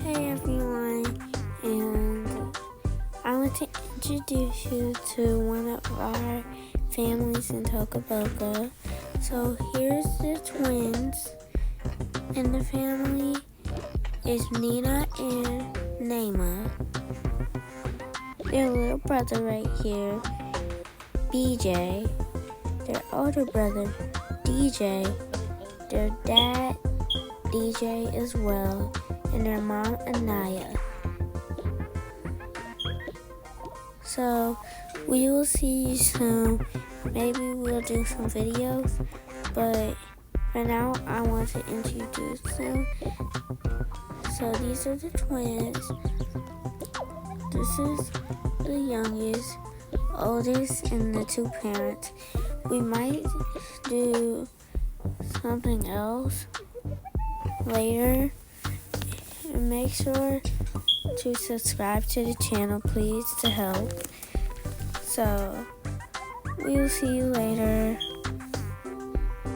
Hey everyone, and I want to introduce you to one of our families in Toca. So here's the twins in the family is Nina and Naima. Their little brother right here, BJ. Their older brother, DJ. Their dad, DJ as well. And their mom, Anaya. So, we will see you soon. Maybe we'll do some videos, but for now, I want to introduce them. So, these are the twins. This is the youngest, oldest, and the two parents. We might do something else later. And make sure to subscribe to the channel, please, to help. So, we'll see you later.